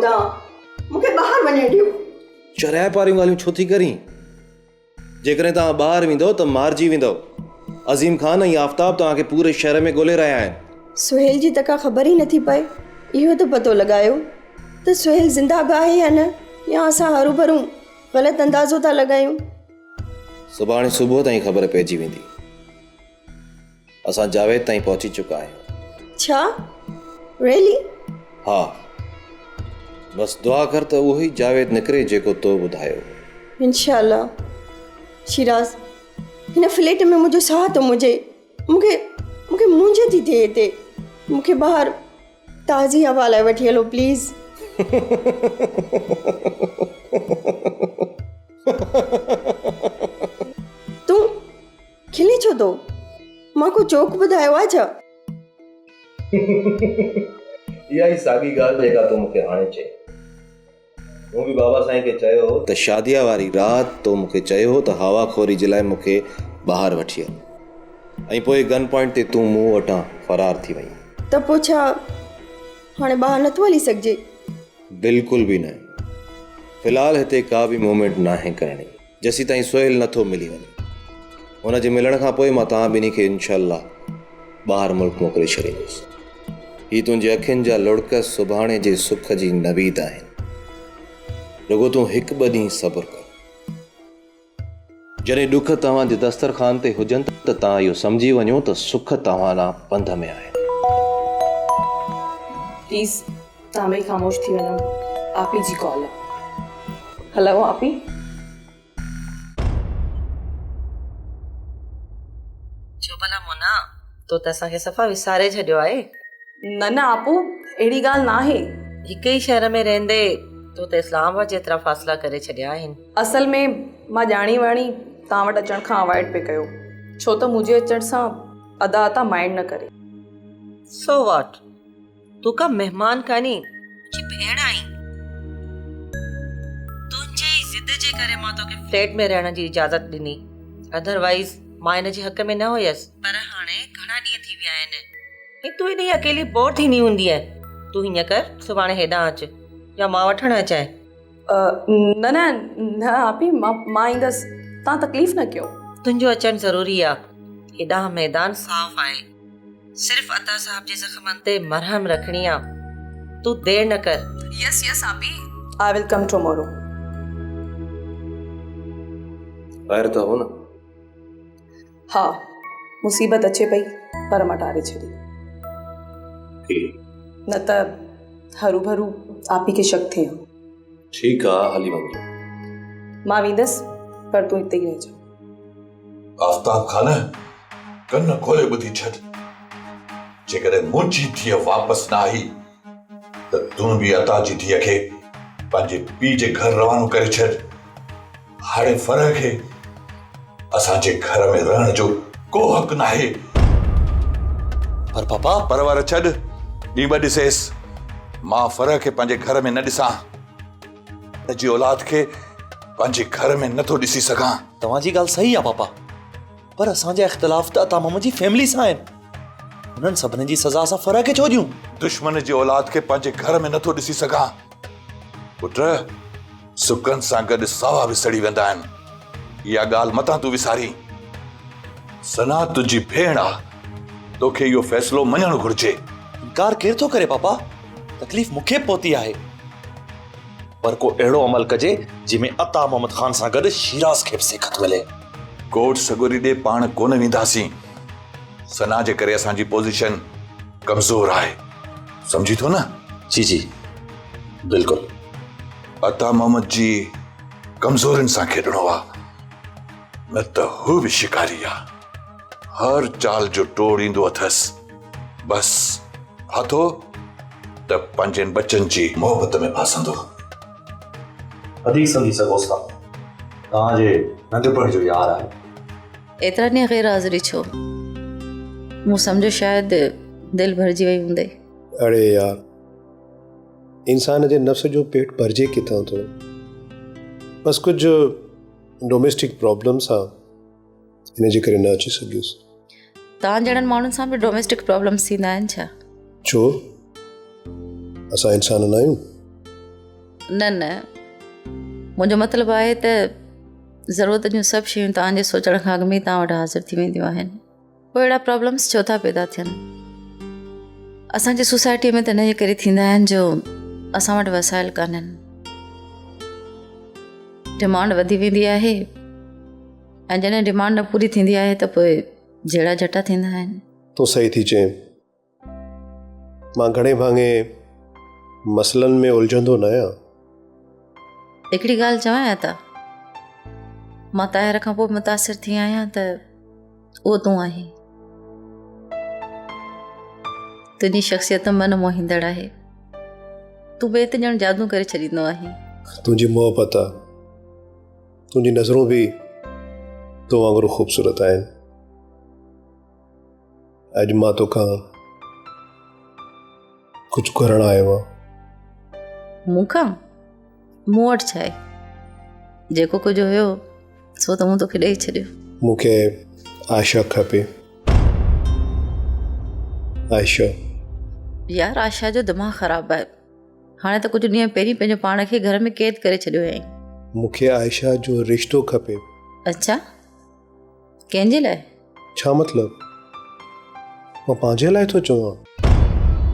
ॿुधां, मूंखे ॿाहिरि वञे ॾियो। चरिया पारियूं ॻाल्हियूं छो थी करी? जेकॾहिं तव्हां ॿाहिरि वेंदव त मारिजी वेंदव। अज़ीम ख़ान ऐं आफ़ताब तव्हांखे पूरे शहर में ॻोल्हे रहिया आहिनि। सुहेल जी त का ख़बर ई नथी पए। इहो त पतो लॻायो त सुहेल ज़िंदा बि आहे या न, या असां हरू भरू ग़लति अंदाज़ो था लॻायूं। सुभाणे सुबुह ताईं ख़बर पइजी वेंदी। असां जावेद ताईं पहुची चुका आहियूं। छा रियली? हा, बस दुआ कर त उहो ई जावेद निकिरे जेको तो ॿुधायो। इंशाअल्लाह। शिराज़, हिन फ्लैट में मुंहिंजो साह थो मुंहिंजे, मूंखे मुंझ थी थिए हिते। मूंखे ॿाहिरि ताज़ी हवा लाइ वठी हलो प्लीज़। तूं खिले छो थो? मां को जोक ॿुधायो आहे छा? इहा ई साॻी ॻाल्हि जेका तूं मूंखे हाणे चई। मूं बि बाबा साईं खे चयो हो त शादीअ वारी राति तो मूंखे चयो हो त हवाखोरी जे लाइ मूंखे ॿाहिरि वठी हल, ऐं पोइ गन पॉइंट ते तूं मूं वटां फरार थी वई। त पोइ छा हाणे ॿाहिरि नथो हली सघिजे? बिल्कुलु बि न। फ़िलहाल हिते का बि मूवमेंट नाहे करणी जेसीं ताईं सुहेल नथो मिली वञे। हुनजे मिलण खां पोइ मां तव्हां ॿिन्ही खे इनशाअल्लाह ॿाहिरि मुल्क मोकिले छॾींदुसि। हीअ तुंहिंजी अखियुनि जा लुड़क सुभाणे जे सुख जी नवीद आहिनि। रुगो तूं हिकु ॿ ॾींहं सब्र कर। जॾहिं ॾुख तव्हांजे दस्तरखान ते हुजनि त तव्हां इहो सम्झी वञो त सुख तव्हां लाइ पंध में आहिनि। प्लीज़ तव्हां ॿई ख़ामोश थी वञो। आपी जी कॉल आहे। हेलो आपी। छो भला मोना, तो त असांखे सफ़ा विसारे छॾियो आहे। न आपू, अहिड़ी ॻाल्हि न आहे। हिकु ई शहर में रहंदे तो त इस्लामाबाद जेतिरा फ़ासिला करे छॾिया आहिनि। असल में मां ॼाणी वाणी तव्हां वटि अचण खां अवॉइड पे कयो, छो त मुंहिंजे अचण सां अदा अता माइंड न करे। सो वॉट, तूं का महिमान कानी कि भेण आई। तुंहिंजे ई ज़िद जे करे मां तोखे फ्लैट में रहण जी इजाज़त ॾिनी, अदरवाइज़ मां हिन जे हक़ में न हुयसि। पर हाणे घणा ॾींहं थी विया आहिनि ऐं तूं हेॾी अकेली बोर थींदी हूंदी आहे। तूं हीअं कर, सुभाणे हेॾां अच या मां वठणु अचां। न न न आपी, मां ईंदसि, तव्हां तकलीफ़ न कयो। तुंहिंजो अचणु ज़रूरी आहे। हेॾां मैदान साफ़ आहे, सिर्फ़ अता साहब जे ज़ख़्मनि ते मरहम रखणी आहे। तूं देर न कर। यस यस आपी, आई विल कम टुमारो। ख़ैर त हो न? हा, मुसीबत अचे पई पर मां टारे छॾी, न त हरू भरू आपी खे शक थिए। ठीकु आहे, हली वञो। मां वेंदसि पर तूं हिते ई रहिजां। आफ़ताब ख़ान, कन खोले ॿुधी छॾ। जेकॾहिं मुंहिंजी धीअ वापसि न आई त तूं बि अता जी धीअ खे पंहिंजे पीउ जे घर रवानो करे छॾ। हाणे फ़र्क़ खे असांजे घर में रहण जो को हक़ न आहे। पर पापा, परवर छॾ, ॾींहुं ॿ ॾिसेसि। मां फ़र्क़ खे पंहिंजे घर में न ॾिसां, जी औलाद खे पंहिंजे घर में नथो ॾिसी सघां। तव्हांजी ॻाल्हि सही आहे पापा, पर असांजा इख़्तिलाफ़ त अता मामा जी फैमिली सां आहिनि। उन्हनि सभिनी जी सज़ा असां फ़र्क़ खे छो ॾियूं? दुश्मन जी औलाद खे पंहिंजे घर में नथो ॾिसी सघां। पुट, सुकनि सां गॾु सावा बि सड़ी वेंदा आहिनि। इहा ॻाल्हि मतां तूं विसारी। सना तुंहिंजी भेण आहे, तोखे इहो फ़ैसिलो मञणु घुर्जे। इनकार केरु थो करे पापा? तकलीफ़ मूंखे पहुती आहे, पर को अहिड़ो अमल कजे जंहिंमें अता मोहम्मद ख़ान सां गॾु शिराज़ खे बि सिखत मिले। कोर्ट सगोरी ॾे पाण कोन वेंदासीं। सना जे करे असांजी पोज़ीशन कमज़ोर आहे, सम्झी थो न? जी जी बिल्कुलु। अता मोहम्मद जी कमज़ोरनि सां खेॾणो आहे, न त हू बि शिकारी आहे। हर चाल जो टोड़ ईंदो अथसि। बस हथो त पंहिंजनि बचनि जी मोहबत में फासंदो। वधीक सम्झी सघोसि था, तव्हांजे नंढपण जो यार आहे। एतिरा ॾींहं गैर हाज़िरी छो? मूं सम्झो शायदि दिलि भरिजी वई हूंदे। अड़े यार, इंसान जे नफ़्स जो पेट भरिजे किथां थो? बस कुझु डोमेस्टिक प्रॉब्लम्स आहे, हिन जे करे न अची सघियुसि। तव्हां जहिड़नि माण्हुनि सां बि डोमेस्टिक प्रॉब्लम्स थींदा आहिनि छा? छो, असां इंसान न आहियूं? न न मुंहिंजो मतिलबु आहे त ज़रूरत जूं सभु शयूं तव्हांजे सोचण खां अॻु में ई तव्हां वटि हाज़िर थी वेंदियूं आहिनि पोइ अहिड़ा प्रॉब्लम्स छो था पैदा थियनि असांजी सोसाइटीअ में त हिन जे करे थींदा आहिनि जो असां वटि वसाइल कान्हनि डिमांड वधी वेंदी आहे ऐं जॾहिं डिमांड न पूरी थींदी आहे त पोइ जहिड़ा झटा थींदा आहिनि तूं सही थी चए मां घणे भाङे मसलनि में उलझंदो न आहियां हिकिड़ी ॻाल्हि चवां त मां ताहिर खां पोइ मुतासिर थी आहियां त उहो तूं आहीं तुंहिंजी शख़्सियत मन मोहींदड़ आहे तूं ॿिए ते ॼण जादू करे छॾींदो आहीं तुंहिंजी मोहबत आहे तुंहिंजी नज़रूं बि तो वांगुरु ख़ूबसूरत आहिनि अॼु मां तोखां कुझु करणु आयो आहियां मूंखां मूं वटि छा आहे जेको कुझु हुयो सो त मूं तोखे ॾेई छॾियो मूंखे आशा खपे आयशा यार आशा जो दिमाग़ु ख़राबु आहे हाणे त कुझु ॾींहं पहिरीं पंहिंजो पाण खे घर में क़ैद करे छॾियो हुयईं मूंखे आयशा जो रिश्तो खपे अच्छा कंहिंजे लाइ छा मतिलबु मां पंहिंजे लाइ थो चवां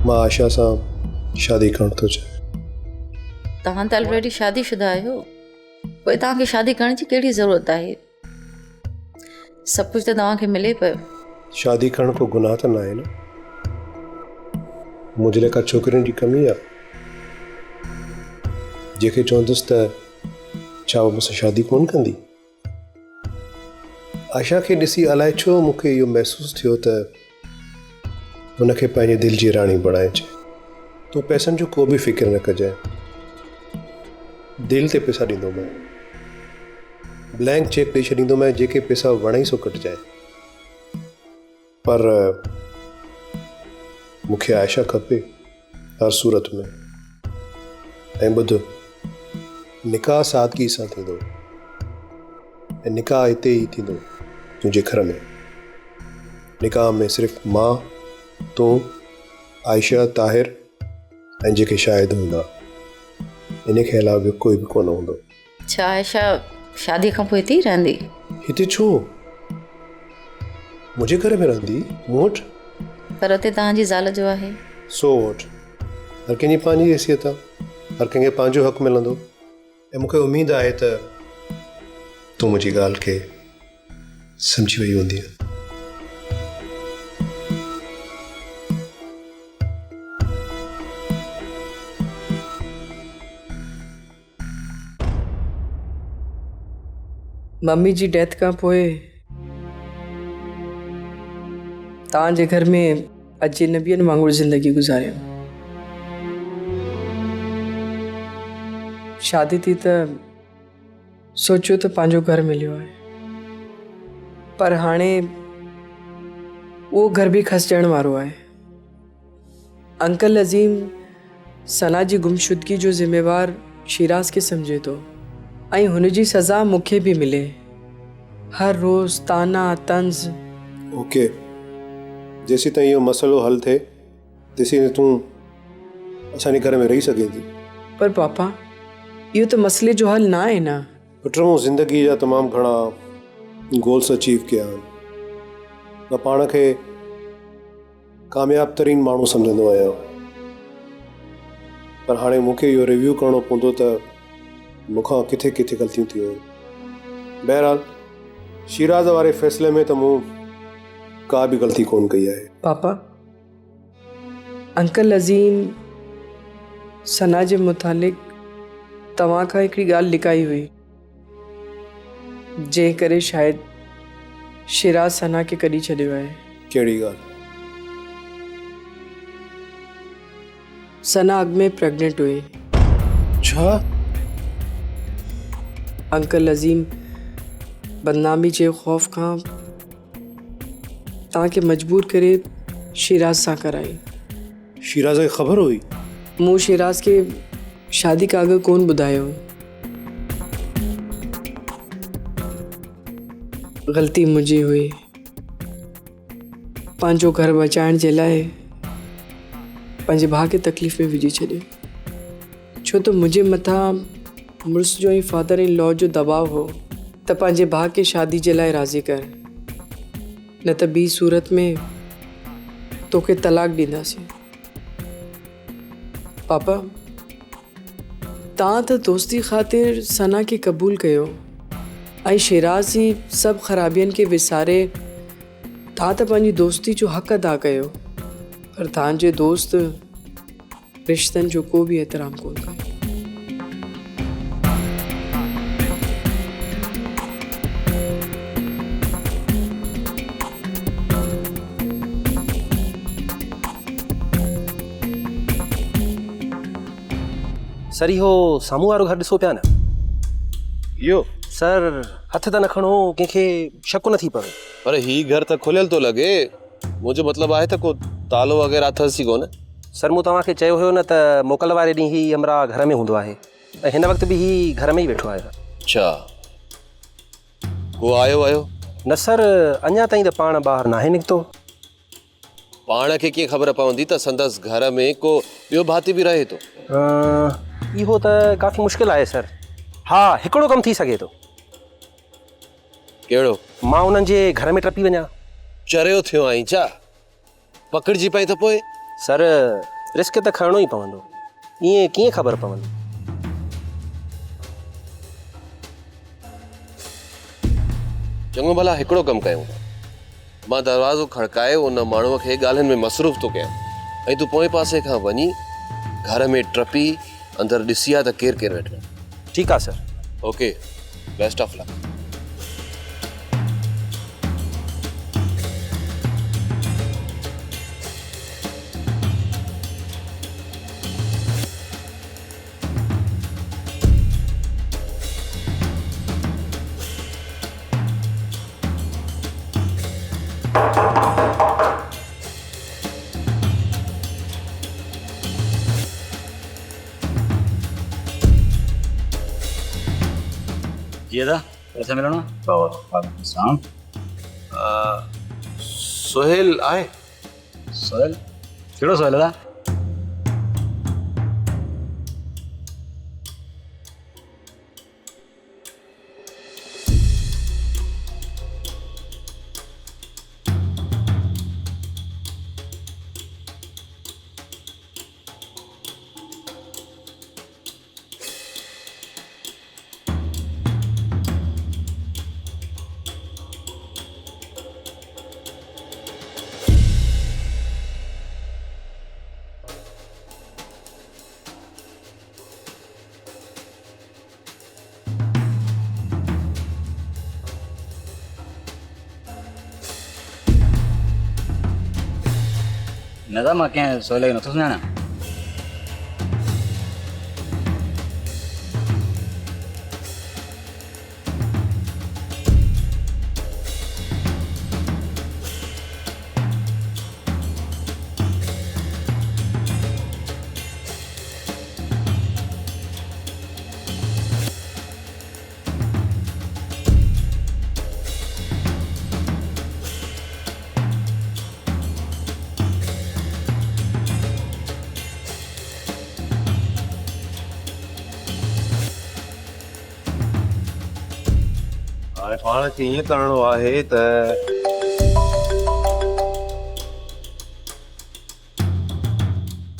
मां आशा सां शादी करणु थो चाहियां तव्हां त ऑलरेडी शादीशुदा आहियो पोइ तव्हांखे शादी करण जी कहिड़ी ज़रूरत आहे सभु कुझु त तव्हांखे मिले पियो शादी करण को गुनाह त न आहे न मुंहिंजे लाइ का छोकिरियुनि जी कमी आहे जेके चवंदुसि त छा उहा मूंसां शादी कोन कंदी आशा खे ॾिसी अलाए छो मूंखे इहो महसूसु थियो त हुनखे पंहिंजे दिलि जी राणी बणाइजे तूं पैसनि जो को बि फ़िक्र न कजांइ दिलि ते पैसा ॾींदोमांइ ब्लैंक चेक ॾेई छॾींदोमांइ जेके पैसा वणे सो कटिजांइ पर मूंखे आयशा खपे हर सूरत में ऐं ॿुध निकाह सादगी सां थींदो ऐं निकाह हिते ई थींदो तुंहिंजे घर में निकाह में सिर्फ़ु मां तूं आयशा ताहिर ऐं जेके शाहिद हूंदा इन खे अलावा ॿियो कोई बि कोन हूंदो छा आयशा शादी खां पोइ हिते ई रहंदी हिते छो मुंहिंजे घर में रहंदी मूं वटि पर हुते तव्हांजी ज़ाल जो आहे सो वटि हर कंहिंजी पंहिंजी हैसियत आहे हर कंहिंखे पंहिंजो हक़ु मिलंदो ऐं मूंखे उमेदु आहे त तूं मुंहिंजी ॻाल्हि खे सम्झी वई हूंदी मम्मी जी डेथ खां पोइ तव्हांजे घर में अजनबियनि वांगुरु ज़िंदगी गुज़ारियो शादी थी त सोचियो त पंहिंजो घर मिलियो आहे पर हाणे उहो घर बि खसजण वारो आहे अंकल अज़ीम सना जी गुमशुदगी जो ज़िम्मेवार शिराज खे सम्झे थो ऐं हुन जी सज़ा मूंखे बि मिले हर रोज़ ताना तंज़ ओके जेसीं ताईं इहो मसइलो हल थिए तेसीं ताईं तूं असांजे घर में रही सघे थी पर पापा इहो त मसइले जो हल न आहे न पुट मूं ज़िंदगी जा तमामु घणा गोल्स अचीव कया आहिनि मां पाण खे कामयाबु तरीन माण्हू सम्झंदो आहियां पर हाणे मूंखे इहो रिव्यू करणो पवंदो त मूंखां किथे किथे ग़लतियूं थियूं आहिनि बहरहाल शिराज़ वारे फ़ैसिले में त मूं का बि ग़लती कोन कई आहे पापा अंकल अज़ीम सना जे मुतालिक़ तव्हां खां हिकिड़ी ॻाल्हि लिकाई हुई जंहिं करे शायदि शिराज सना खे कढी छॾियो आहे कहिड़ी ॻाल्हि सना अॻु में प्रेग्नेंट हुई छा अंकल अज़ीम बदनामी जे ख़ौफ़ खां तव्हांखे मजबूर करे शिराज सां कराई शिराज़ खे ख़बर हुई मूं शिराज खे शादी खां अॻु कोन ॿुधायो ग़लती मुंहिंजी हुई पंहिंजो घर बचाइण जे लाइ पंहिंजे भाउ खे तकलीफ़ में विझी छॾियो छो तो मुझे मथा मुड़ुस जो फादर इन लॉ जो दबाव हो त पंहिंजे भाउ खे शादी जे लाइ राज़ी कर, न त ॿी सूरत में तोखे तलाक ॾींदासीं। पापा तव्हां त दोस्ती ख़ातिर सना खे क़बूल कयो ऐं शिराज़ जी सभु ख़राबियुनि खे विसारे तव्हां त पंहिंजी दोस्ती जो हक़ अदा कयो, पर तव्हांजे दोस्त रिश्तनि जो को बि एतिराम कोन कयो। सर इहो साम्हूं वारो घर ॾिसो पिया न, इहो सर हथ त न खणो, कंहिंखे शक न थी पवे। पर ही घर त खुलियल थो लॻे, मुंहिंजो मतिलबु आहे त को तालो वग़ैरह अथसि ई कोन। सर मूं तव्हांखे चयो हुयो न त मोकल वारे ॾींहुं ही हमरा घर में हूंदो आहे ऐं हिन वक़्तु बि ही घर में ई वेठो आहे। अच्छा, को आयो न सर, अञा ताईं त पाण ॿाहिरि नाहे निकितो। पाण खे कीअं ख़बर पवंदी त संदसि घर में को ॿियो भाती बि रहे थो? इहो त काफ़ी मुश्किल आहे सर। हा, हिकिड़ो कमु थी सघे थो। कहिड़ो? मां उन्हनि जे घर में टपी वञा। चरियो थियो आहीं छा? पकड़िजी पई त पोइ? सर रिस्क त खणणो ई पवंदो, ईअं कीअं ख़बर पवंदी? चङो भला हिकिड़ो कमु कयूं, मां दरवाज़ो खड़काए उन माण्हूअ खे ॻाल्हियुनि में मसरूफ़ थो कयां ऐं तूं पोएं पासे खां वञी घर में टपी अंदरि ॾिसी आहे त केरु केरु वेठो। ठीकु आहे sir. Okay, best of luck. जी दादा, कैसे मिलना? सोहेल आहे? सोहेल? कहिड़ो सोहेल दादा? न दादा, मां कंहिं सोहेल खे नथो सुञाणा। हाणे पाण खे ईअं करिणो आहे त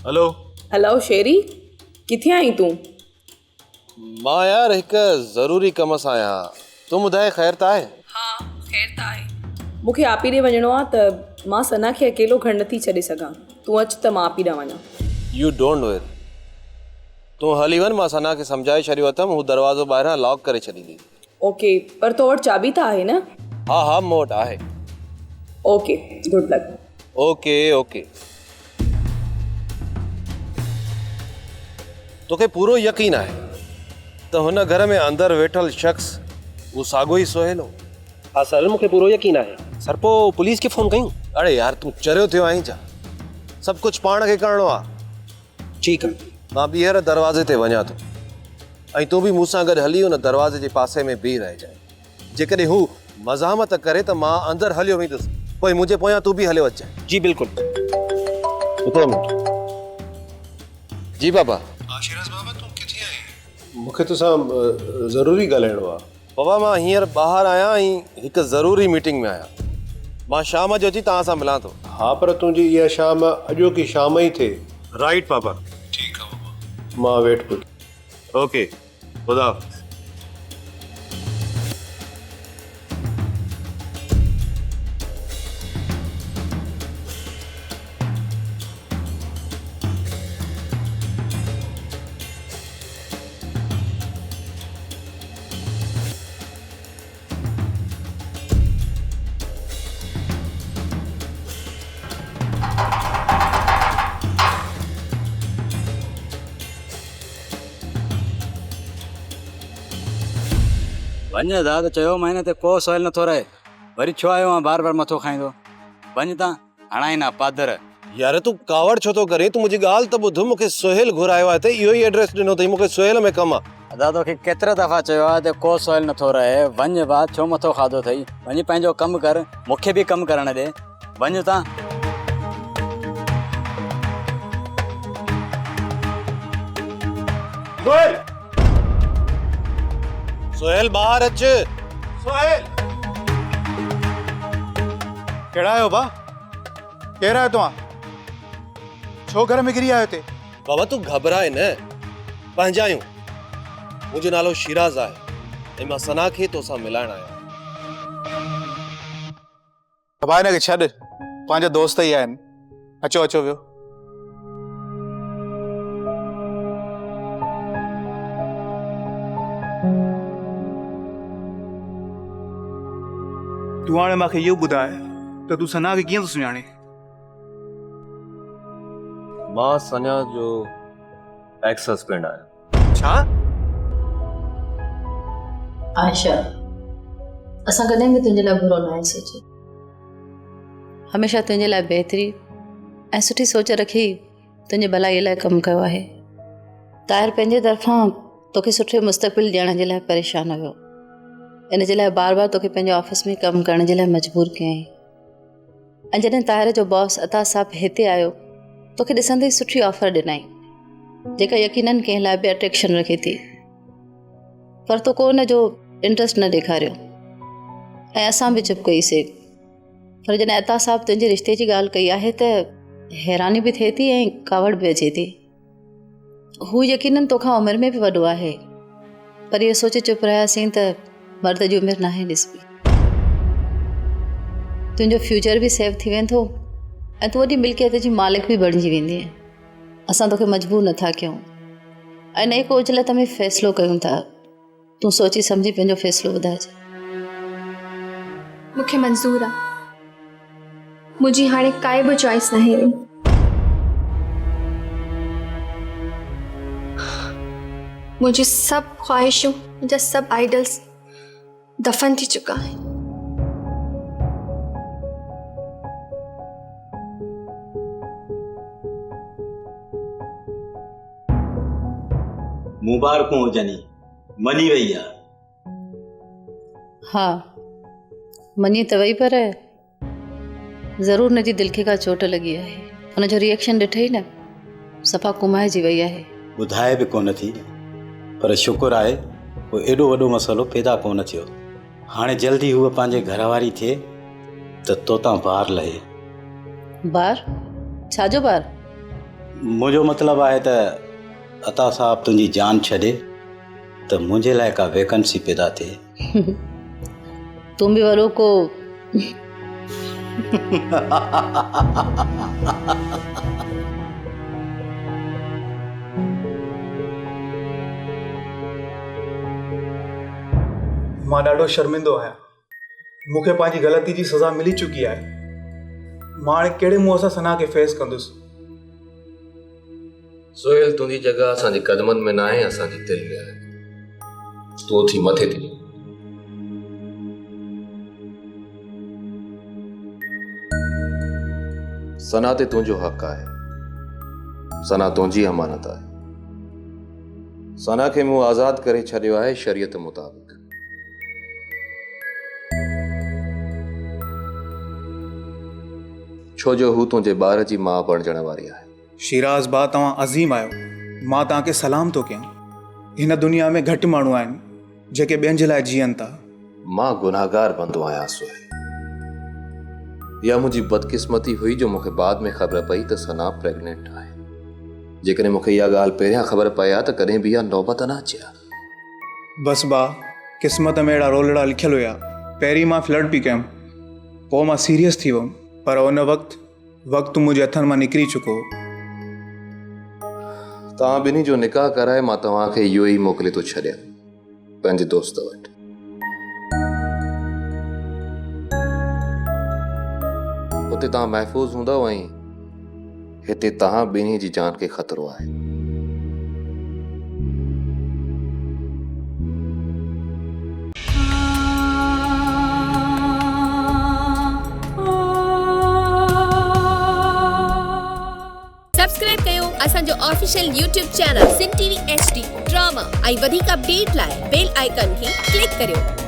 हेलो हेलो शेरी, किथे आई तूं? मां यार हिकु ज़रूरी कम सां आहियां, तूं ॿुधाए ख़ैर त आहे? हा, ख़ैर त आहे। मूंखे आपी ॾे वञिणो आहे त मां सना खे अकेलो घर नथी छॾे सघां। तूं अचु त मां आपी ॾांहुं वञां। यू डोंट वेयर, तूं हली वञ, मां सना खे सम्झाए छॾियो अथमि, हू दरवाज़ो ॿाहिरां लॉक करे छॾींदी। ओके, पर तो वटि चाबी त आहे न? हा हा, मूं वटि आहे। Okay, good luck. Okay okay, तोखे पूरो यकीन आहे त हुन घर में अंदरि वेठल शख़्स उहो साॻियो ई सोहेल हो? हा सर, मूंखे पूरो यकीन आहे। सर पोइ पुलिस खे फ़ोन कयूं? अड़े यार, तूं चरियो थियो आहीं छा? सभु कुझु पाण खे करिणो आहे। ठीकु आहे, मां ॿीहर दरवाज़े ते वञा थो ऐं तूं बि मूंसां गॾु हली हुन दरवाज़े जे पासे में बीह रहिजांइ। जेकॾहिं हू मज़ामत करे त मां अंदरि हलियो वेंदुसि, पोइ मुंहिंजे पोयां तूं बि हलियो अचजांइ। जी बिल्कुलु। हिकिड़ो मिंट। जी बाबा। शिराज बाबा, तूं किथे मूंखे तोसां ज़रूरी ॻाल्हाइणो आहे। बाबा मां हींअर ॿाहिरि आहियां ऐं हिकु ज़रूरी मीटिंग में आहियां। मां शाम जो अची तव्हां सां मिलां थो। हा पर तुंहिंजी इहा शाम अॼोकी शाम ई थिए। राइट पापा। ठीकु आहे बाबा, मां वेट पियो। ओके, ख़ुदा हाफ़िज़। वञ दादा चयो मां हिन ते को सवाल नथो रहे, वरी छो आयो आहे बार बार मथो खाईंदो। वञ तव्हां हणाई ना पादर। यार तूं कावड़ छो थो करे? तूं मुंहिंजी ॻाल्हि त ॿुध। मूंखे सुहेल घुरायो आहे हिते, इहो ई एड्रेस ॾिनो अथई। मूंखे सुहेल में कमु आहे। दादा तोखे केतिरे दफ़ा चयो आहे त को सवाल नथो रहे। वञ बा, छो मथो खाधो अथई? वञ पंहिंजो कमु कर, मूंखे बि कमु करणु ॾे। वञ तव्हां। सुहेल ॿाहिरि अच। सुहेल कहिड़ा आहियो बा? केरु आहियो तव्हां? छो घर में गिरी आयो हिते? बाबा तूं घबराए न, पंहिंजा आहियूं। मुंहिंजो नालो शिराज़ आहे ऐं मां सना खे तोसां मिलाइण आहियां। बाबा हिनखे छॾ, पंहिंजा दोस्त ई आहिनि। अचो अचो वियो। तूं हाणे मूंखे इहो ॿुधाए त तूं सना खे कीअं थो सुञाणे? मां सना जो एक्स हस्बैंड आहियां। छा? आयशा, असां कॾहिं बि तुंहिंजे लाइ बुरो न आहे सोचियो। हमेशह तुंहिंजे लाइ बहितरी ऐं सुठी सोच रखी तुंहिंजे भलाई लाइ कमु कयो आहे। ताहिर पंहिंजे तरफ़ां तोखे सुठे मुस्तक़बिल ॾियण जे लाइ परेशान हुयो। इन जे लाइ बार बार तोखे पंहिंजे ऑफिस में कमु करण जे लाइ मजबूर कयईं। ऐं जॾहिं ताहिर जो बॉस अता साहब हिते आयो, तोखे ॾिसंदे ई सुठी ऑफर ॾिनई, जेका यकीनन कंहिं लाइ बि अट्रैक्शन रखे थी। पर तो को हुन जो इंट्रस्ट न ॾेखारियो ऐं असां बि चुप कईसीं। पर जॾहिं अता साहब तुंहिंजे रिश्ते जी ॻाल्हि कई आहे त हैरानी बि थिए थी ऐं कावड़ बि अचे थी। हू यकीनन तोखां उमिरि में बि वॾो आहे, पर इहो सोचे चुप रहियासीं त मर्द जी उमिरि नाहे ॾिसबी। तुंहिंजो फ्यूचर बि सेव थी वेंदो ऐं तूं वॾी मिल्कियत जी मालिक बि बणिजी वेंदी। असां तोखे मजबूर नथा कयूं ऐं नई कोच लाइ तव्हां फ़ैसिलो कयूं था। तूं सोची सम्झी पंहिंजो फ़ैसिलो ॿुधाइजे। मूंखे मंज़ूर आहे। मुंहिंजी हाणे काई बि चॉइस न रही। मुंहिंजी सभु ख़्वाहिशूं, मुंहिंजा सभु आइडल्स दफ़न थी चुका आहिनि। मुबारकूं हुजनि, मनी वई आहे। हा मञी त वई, पर ज़रूर हुनजी दिलि खे का चोट लॻी आहे। हुनजो रिएक्शन ॾिठई न, सफ़ा कुमाइजी वई आहे। ॿुधाए बि कोन थी, पर शुक्र आहे वो एॾो वॾो मसइलो पैदा कोन थियो। हाणे जल्दी हूअ पंहिंजे घरवारी थिए त तोतां ॿार लहे। ॿार? छाजो ॿार? मुंहिंजो मतिलबु आहे त अता साहब तुंहिंजी जान छॾे त मुंहिंजे लाइ का वैकेंसी पैदा थिए। तूं बि वरो को मां ॾाढो शर्मिंदो आहियां। मूंखे पंहिंजी ग़लती जी सज़ा मिली चुकी आहे। मां हाणे कहिड़े मुंहं सां सना खे फेस कंदुसि? सुहेल तुंहिंजी जॻह असांजे कदमनि में न आहे, असांजी दिलि में आहे। तूं थी मथे थी। सना ते तुंहिंजो हक़ आहे। सना तुंहिंजी अमानत आहे। सना खे मूं आज़ाद करे छॾियो आहे शरीयत मुताबिक़। छो जो हू तुंहिंजे ॿार जी माउ बणजण वारी आहे। शिराज़ बा, तव्हां अज़ीम आहियो। मां तव्हांखे सलाम थो कयां। हिन दुनिया में घटि माण्हू आहिनि जेके ॿियनि जे लाइ जीअनि था। मां गुनाहगार बंदो आहियां सोहेल। या मुंहिंजी बदकिस्मती हुई जो मूंखे बाद में ख़बर पई त सना प्रेग्नेंट आहे। जेकॾहिं मूंखे इहा ॻाल्हि पहिरियां ख़बर पई आहे त कॾहिं बि इहा नौबत न अचे हा। बसि भाउ, क़िस्मत में अहिड़ा रोलड़ा लिखियल हुया। पहिरीं मां फ्लड पई कयुमि, पोइ मां सीरियस थी वियुमि, पर उन वक़्तु मुंहिंजे हथनि मां निकिरी चुको। तव्हां ॿिन्ही जो निकाह कराए मां तव्हांखे इहो ई मोकिले थो छॾियां पंहिंजे दोस्त वटि। उते तव्हां महफ़ूज़ हूंदव ऐं हिते तव्हां ॿिन्ही जी जान खे ख़तरो आहे। सब्सक्राइब कयो असांजो official YouTube channel Sindh TV HD drama ऐं वधीक अपडेट लाइ बेल आइकन खे क्लिक करियो।